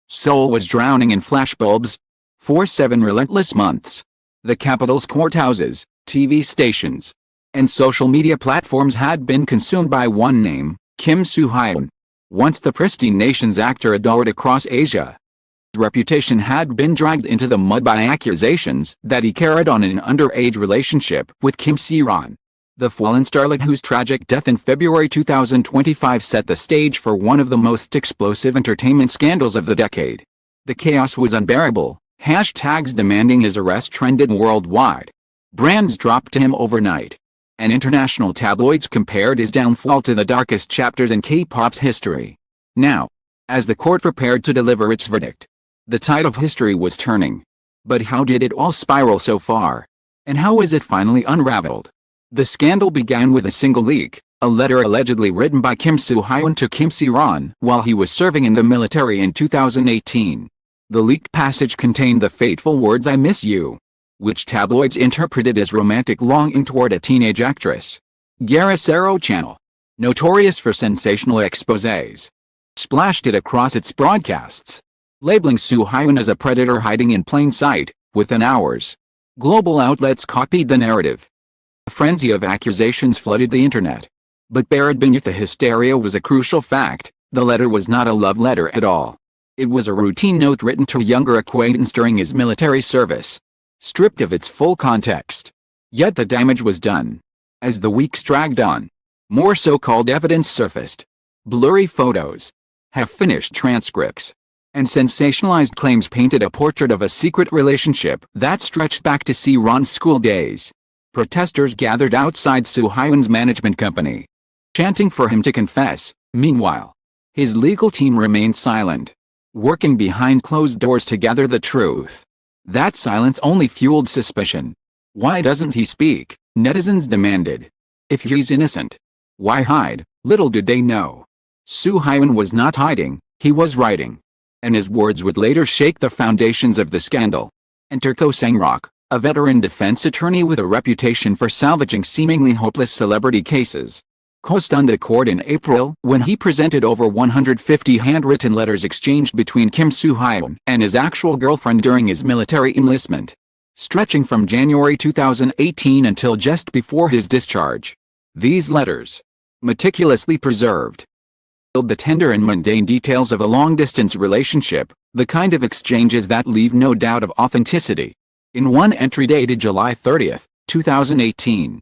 Seoul was drowning in flashbulbs. For 7 relentless months, the capital's courthouses, TV stations, and social media platforms had been consumed by one name, Soo Hyun. Once the pristine nation's actor adored across Asia, his reputation had been dragged into the mud by accusations that he carried on an underage relationship with Kim Si-ran, the fallen starlet whose tragic death in February 2025 set the stage for one of the most explosive entertainment scandals of the decade. The chaos was unbearable. Hashtags demanding his arrest trended worldwide. Brands dropped to him overnight, and international tabloids compared his downfall to the darkest chapters in K-pop's history. Now, as the court prepared to deliver its verdict, the tide of history was turning. But how did it all spiral so far? And how was it finally unraveled? The scandal began with a single leak, a letter allegedly written by Soo Hyun to Kim Si-ran while he was serving in the military in 2018. The leaked passage contained the fateful words "I miss you," which tabloids interpreted as romantic longing toward a teenage actress. Garicero Channel, notorious for sensational exposés, splashed it across its broadcasts, labeling Soo Hyun as a predator hiding in plain sight. Within hours, global outlets copied the narrative. A frenzy of accusations flooded the internet. But buried beneath the hysteria was a crucial fact: the letter was not a love letter at all. It was a routine note written to a younger acquaintance during his military service, stripped of its full context. Yet the damage was done. As the weeks dragged on, more so-called evidence surfaced. Blurry photos, half-finished transcripts, and sensationalized claims painted a portrait of a secret relationship that stretched back to Si-ran's school days. Protesters gathered outside Soo Hyun's management company, chanting for him to confess. Meanwhile, his legal team remained silent, working behind closed doors to gather the truth. That silence only fueled suspicion. Why doesn't he speak? Netizens demanded. If he's innocent, why hide? Little did they know, Soo Hyun was not hiding, he was writing. And his words would later shake the foundations of the scandal. Enter Ko Sang-rok, a veteran defense attorney with a reputation for salvaging seemingly hopeless celebrity cases. Ko stunned the court in April when he presented over 150 handwritten letters exchanged between Soo Hyun and his actual girlfriend during his military enlistment, stretching from January 2018 until just before his discharge. These letters, meticulously preserved, revealed the tender and mundane details of a long-distance relationship, the kind of exchanges that leave no doubt of authenticity. In one entry dated July 30, 2018,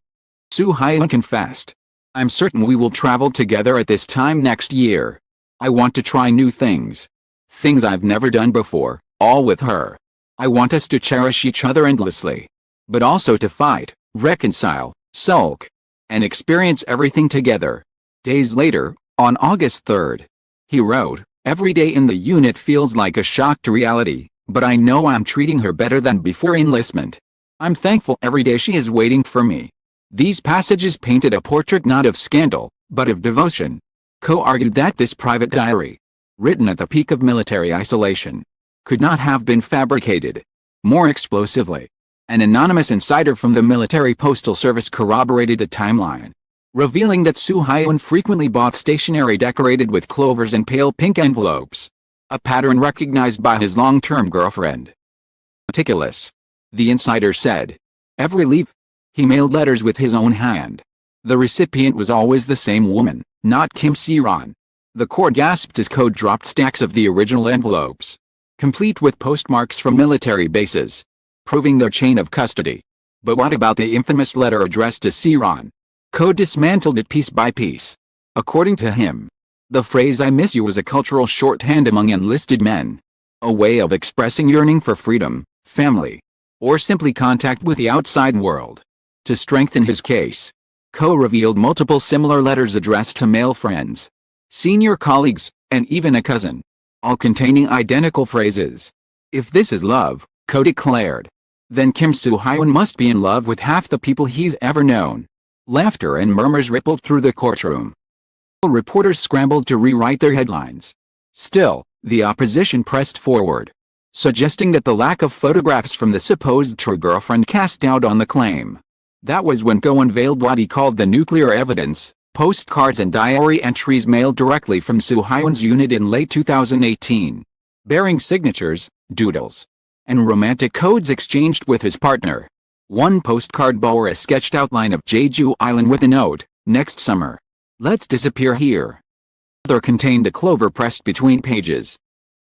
Soo Hyun confessed, "I'm certain we will travel together at this time next year. I want to try new things. Things I've never done before, all with her. I want us to cherish each other endlessly. But also to fight, reconcile, sulk, and experience everything together." Days later, on August 3, he wrote, "Every day in the unit feels like a shock to reality, but I know I'm treating her better than before enlistment. I'm thankful every day she is waiting for me." These passages painted a portrait not of scandal, but of devotion. Ko argued that this private diary, written at the peak of military isolation, could not have been fabricated. More explosively, an anonymous insider from the military postal service corroborated the timeline, revealing that Soo Hyun frequently bought stationery decorated with clovers and pale pink envelopes, a pattern recognized by his long-term girlfriend. Meticulous, the insider said. Every leaf, he mailed letters with his own hand. The recipient was always the same woman, not Kim Si-ran. The court gasped as Ko dropped stacks of the original envelopes, complete with postmarks from military bases, proving their chain of custody. But what about the infamous letter addressed to Si-ran? Ko dismantled it piece by piece. According to him, the phrase "I miss you" was a cultural shorthand among enlisted men, a way of expressing yearning for freedom, family, or simply contact with the outside world. To strengthen his case, Ko revealed multiple similar letters addressed to male friends, senior colleagues, and even a cousin, all containing identical phrases. If this is love, Ko declared, then Soo Hyun must be in love with half the people he's ever known. Laughter and murmurs rippled through the courtroom. Reporters scrambled to rewrite their headlines. Still, the opposition pressed forward, suggesting that the lack of photographs from the supposed true girlfriend cast doubt on the claim. That was when Ko unveiled what he called the nuclear evidence, postcards and diary entries mailed directly from Soo Hyun's unit in late 2018. bearing signatures, doodles, and romantic codes exchanged with his partner. One postcard bore a sketched outline of Jeju Island with a note, "Next summer, let's disappear here." Other contained a clover pressed between pages,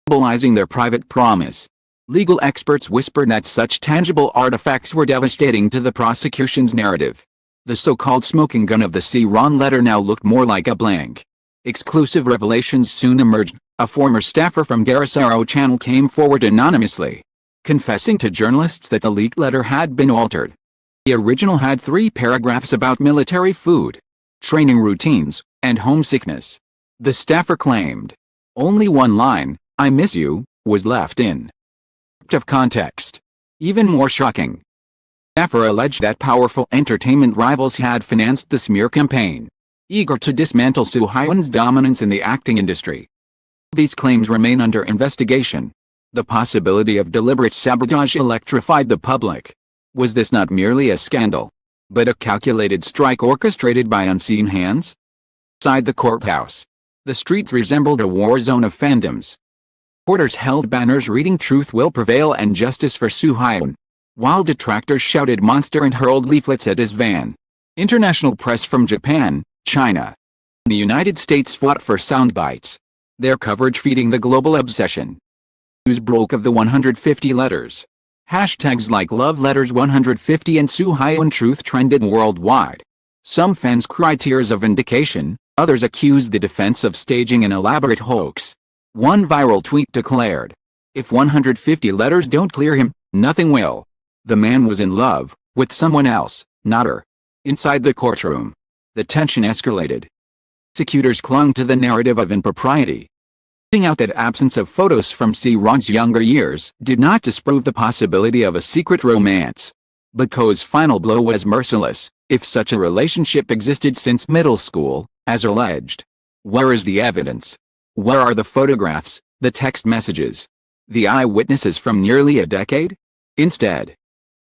symbolizing their private promise. Legal experts whispered that such tangible artifacts were devastating to the prosecution's narrative. The so-called smoking gun of the Soo Hyun letter now looked more like a blank. Exclusive revelations soon emerged. A former staffer from Garissaro Channel came forward anonymously, confessing to journalists that the leaked letter had been altered. The original had 3 paragraphs about military food, training routines, and homesickness. The staffer claimed only one line, "I miss you," was left in. Of context. Even more shocking, staffer alleged that powerful entertainment rivals had financed the smear campaign, eager to dismantle Soo Hyun's dominance in the acting industry. These claims remain under investigation. The possibility of deliberate sabotage electrified the public. Was this not merely a scandal, but a calculated strike orchestrated by unseen hands? Inside the courthouse, the streets resembled a war zone of fandoms. Reporters held banners reading "Truth will prevail" and "Justice for Soo Hyun," while detractors shouted "Monster" and hurled leaflets at his van. International press from Japan, China, and the United States fought for sound bites, their coverage feeding the global obsession. News broke of the 150 letters. Hashtags like "Love Letters 150" and "Soo Hyun Truth" trended worldwide. Some fans cried tears of vindication, others accused the defense of staging an elaborate hoax. One viral tweet declared, "If 150 letters don't clear him, nothing will." The man was in love with someone else, not her. Inside the courtroom, the tension escalated. Prosecutors clung to the narrative of impropriety, pointing out that absence of photos from Soo Hyun's younger years did not disprove the possibility of a secret romance. But Ko's final blow was merciless. If such a relationship existed since middle school, as alleged, where is the evidence? Where are the photographs, the text messages, the eyewitnesses from nearly a decade? Instead,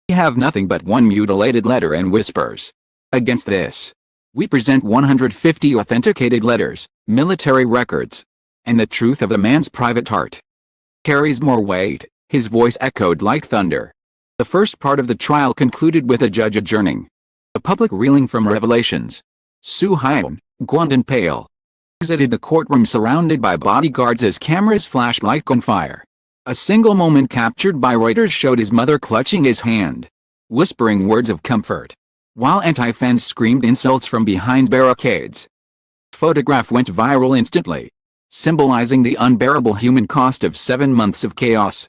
we have nothing but one mutilated letter and whispers. Against this, we present 150 authenticated letters, military records, and the truth of the man's private heart. Carries more weight, his voice echoed like thunder. The first part of the trial concluded with a judge adjourning. The public reeling from revelations. Soo Hyun, gaunt and pale, exited the courtroom surrounded by bodyguards as cameras flashed like gunfire. A single moment captured by Reuters showed his mother clutching his hand, whispering words of comfort, while anti-fans screamed insults from behind barricades. The photograph went viral instantly, symbolizing the unbearable human cost of 7 months of chaos.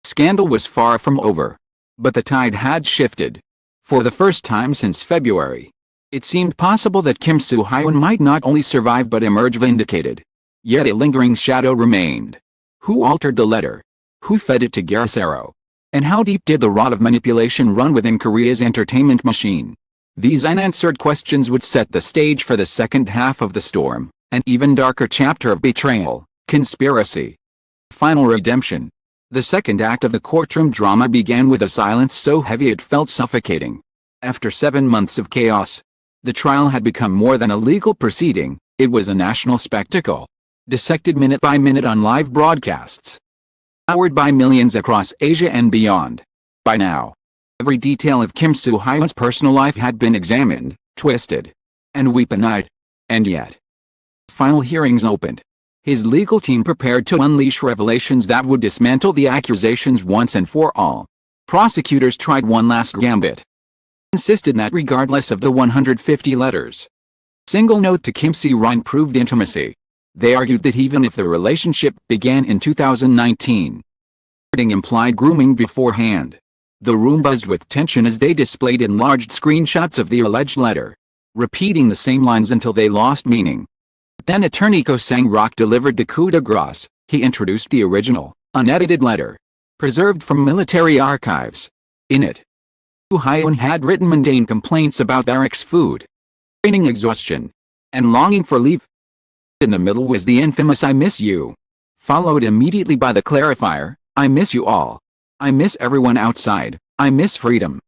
The scandal was far from over, but the tide had shifted. For the first time since February, it seemed possible that Kim Soo Hyun might not only survive but emerge vindicated. Yet a lingering shadow remained. Who altered the letter? Who fed it to Garissaro? And how deep did the rot of manipulation run within Korea's entertainment machine? These unanswered questions would set the stage for the second half of the storm, an even darker chapter of betrayal, conspiracy, final redemption. The second act of the courtroom drama began with a silence so heavy it felt suffocating. After 7 months of chaos, the trial had become more than a legal proceeding, it was a national spectacle, dissected minute by minute on live broadcasts, powered by millions across Asia and beyond. By now, every detail of Kim Soo Hyun's personal life had been examined, twisted, and weaponized. And yet, final hearings opened. His legal team prepared to unleash revelations that would dismantle the accusations once and for all. Prosecutors tried one last gambit. Insisted that regardless of the 150 letters, a single note to Kim Soo Hyun proved intimacy. They argued that even if the relationship began in 2019, flirting implied grooming beforehand. The room buzzed with tension as they displayed enlarged screenshots of the alleged letter, repeating the same lines until they lost meaning. Then attorney Ko Sang-rock delivered the coup de grace. He introduced the original, unedited letter, preserved from military archives. In it, Soo Hyun had written mundane complaints about barracks food, training exhaustion, and longing for leave. In the middle was the infamous "I miss you," followed immediately by the clarifier, "I miss you all. I miss everyone outside. I miss freedom."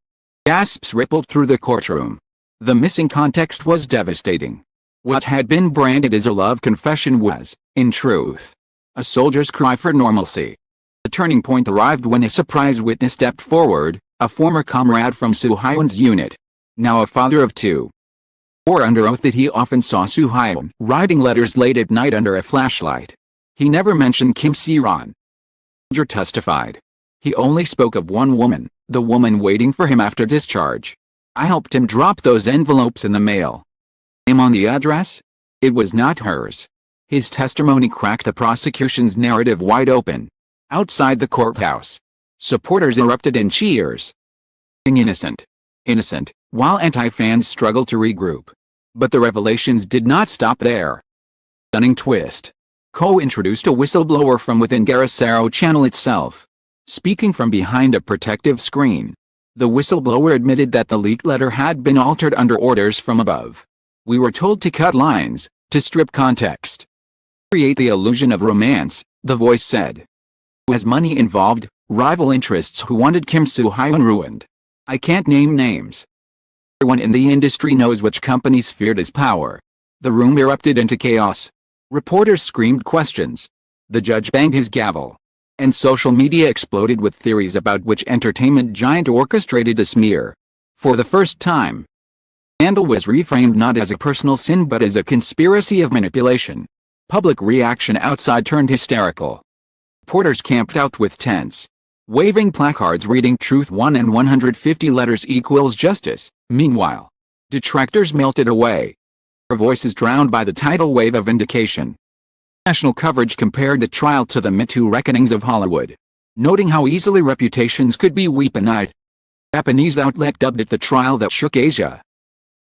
Gasps rippled through the courtroom. The missing context was devastating. What had been branded as a love confession was, in truth, A soldier's cry for normalcy. The turning point arrived when a surprise witness stepped forward, a former comrade from Soo Hyun's unit. Now a father of two. Or under oath that he often saw Soo Hyun writing letters late at night under a flashlight. He never mentioned Kim Si-ron. Soldier testified. He only spoke of one woman, the woman waiting for him after discharge. I helped him drop those envelopes in the mail. Name on the address? It was not hers. His testimony cracked the prosecution's narrative wide open. Outside the courthouse, supporters erupted in cheers. Innocent. Innocent, while anti-fans struggled to regroup. But the revelations did not stop there. Stunning twist. Ko introduced a whistleblower from within Garacero channel itself. Speaking from behind a protective screen, the whistleblower admitted that the leaked letter had been altered under orders from above. We were told to cut lines, to strip context. Create the illusion of romance, the voice said. Has money involved, rival interests who wanted Kim Soo Hyun ruined. I can't name names. Everyone in the industry knows which companies feared his power. The room erupted into chaos. Reporters screamed questions. The judge banged his gavel. And social media exploded with theories about which entertainment giant orchestrated the smear. For the first time, scandal was reframed not as a personal sin but as a conspiracy of manipulation. Public reaction outside turned hysterical. Reporters camped out with tents, waving placards reading Truth 1 and 150 letters equals justice. Meanwhile, detractors melted away. Their voices drowned by the tidal wave of vindication. National coverage compared the trial to the Me Too reckonings of Hollywood, noting how easily reputations could be weaponized. Japanese outlet dubbed it the trial that shook Asia.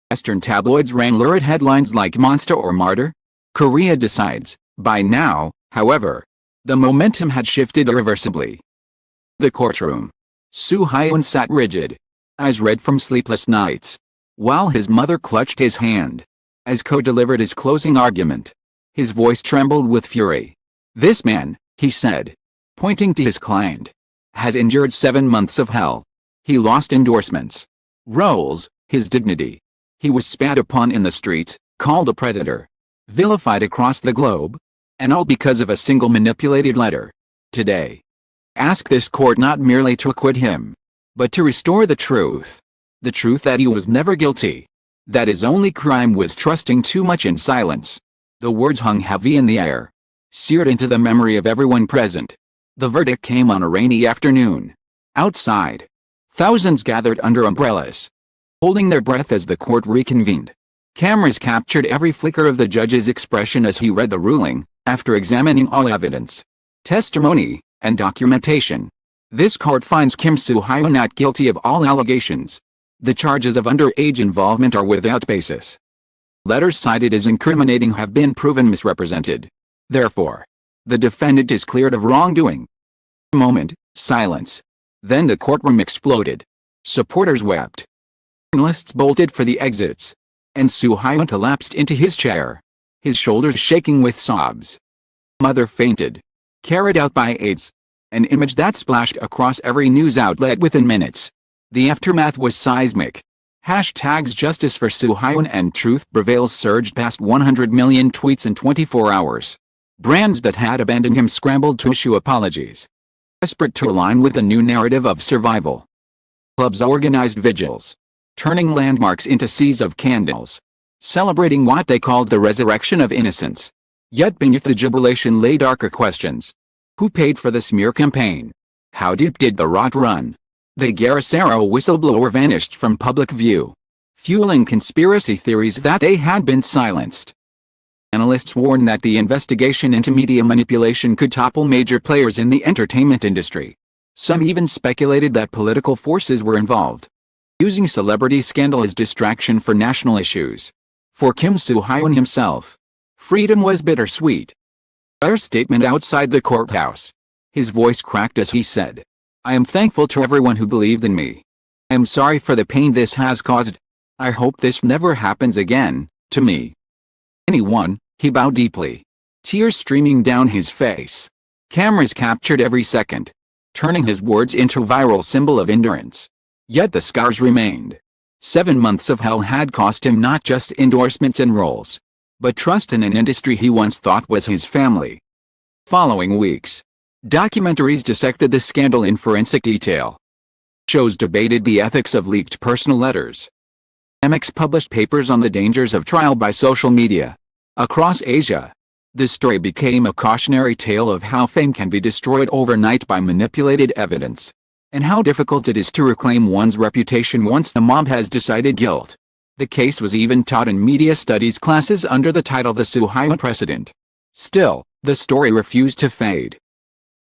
Western tabloids ran lurid headlines like Monster or Martyr. Korea decides. By now, however, the momentum had shifted irreversibly. The courtroom. Soo Hyun sat rigid, eyes red from sleepless nights, while his mother clutched his hand. As Ko delivered his closing argument, his voice trembled with fury. This man, he said, pointing to his client, has endured 7 months of hell. He lost endorsements, roles, his dignity. He was spat upon in the streets, called a predator, vilified across the globe, and all because of a single manipulated letter. Today, ask this court not merely to acquit him, but to restore the truth. The truth that he was never guilty. That his only crime was trusting too much in silence. The words hung heavy in the air, seared into the memory of everyone present. The verdict came on a rainy afternoon. Outside, thousands gathered under umbrellas, holding their breath as the court reconvened. Cameras captured every flicker of the judge's expression as he read the ruling, after examining all evidence, testimony, and documentation. This court finds Kim Soo Hyun not guilty of all allegations. The charges of underage involvement are without basis. Letters cited as incriminating have been proven misrepresented. Therefore, the defendant is cleared of wrongdoing. A moment, silence. Then the courtroom exploded. Supporters wept. Journalists bolted for the exits. And Soo Hyun collapsed into his chair, his shoulders shaking with sobs. Mother fainted. Carried out by aides. An image that splashed across every news outlet within minutes. The aftermath was seismic. Hashtags Justice for Soo Hyun and Truth Prevails surged past 100 million tweets in 24 hours. Brands that had abandoned him scrambled to issue apologies, desperate to align with the new narrative of survival. Clubs organized vigils, turning landmarks into seas of candles, celebrating what they called the resurrection of innocence. Yet beneath the jubilation lay darker questions. Who paid for the smear campaign? How deep did the rot run? The Garacero whistleblower vanished from public view, fueling conspiracy theories that they had been silenced. Analysts warned that the investigation into media manipulation could topple major players in the entertainment industry. Some even speculated that political forces were involved, using celebrity scandal as distraction for national issues. For Kim Soo Hyun himself, freedom was bittersweet. A statement outside the courthouse. His voice cracked as he said, "I am thankful to everyone who believed in me. I am sorry for the pain this has caused. I hope this never happens again, to me." Anyone, he bowed deeply, tears streaming down his face. Cameras captured every second, turning his words into a viral symbol of endurance. Yet the scars remained. 7 months of hell had cost him not just endorsements and roles, but trust in an industry he once thought was his family. Following weeks, documentaries dissected the scandal in forensic detail. Shows debated the ethics of leaked personal letters. Academics published papers on the dangers of trial by social media. Across Asia, this story became a cautionary tale of how fame can be destroyed overnight by manipulated evidence, and how difficult it is to reclaim one's reputation once the mob has decided guilt. The case was even taught in media studies classes under the title The Soo Hyun Precedent. Still, the story refused to fade.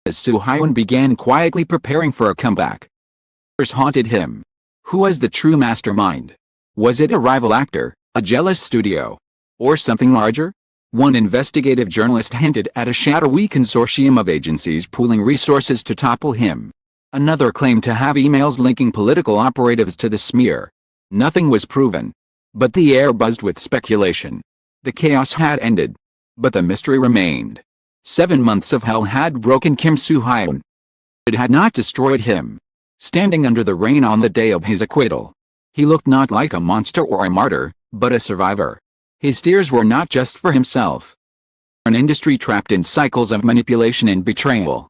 As Soo Hyun began quietly preparing for a comeback, fears haunted him. Who was the true mastermind? Was it a rival actor, a jealous studio, or something larger? One investigative journalist hinted at a shadowy consortium of agencies pooling resources to topple him. Another claimed to have emails linking political operatives to the smear. Nothing was proven, but the air buzzed with speculation. The chaos had ended, but the mystery remained. 7 months of hell had broken Kim Soo Hyun. It had not destroyed him. Standing under the rain on the day of his acquittal, he looked not like a monster or a martyr, but a survivor. His tears were not just for himself. An industry trapped in cycles of manipulation and betrayal.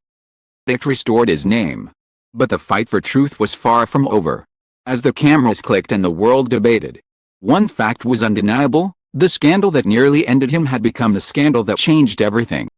It restored his name. But the fight for truth was far from over. As the cameras clicked and the world debated, one fact was undeniable: the scandal that nearly ended him had become the scandal that changed everything.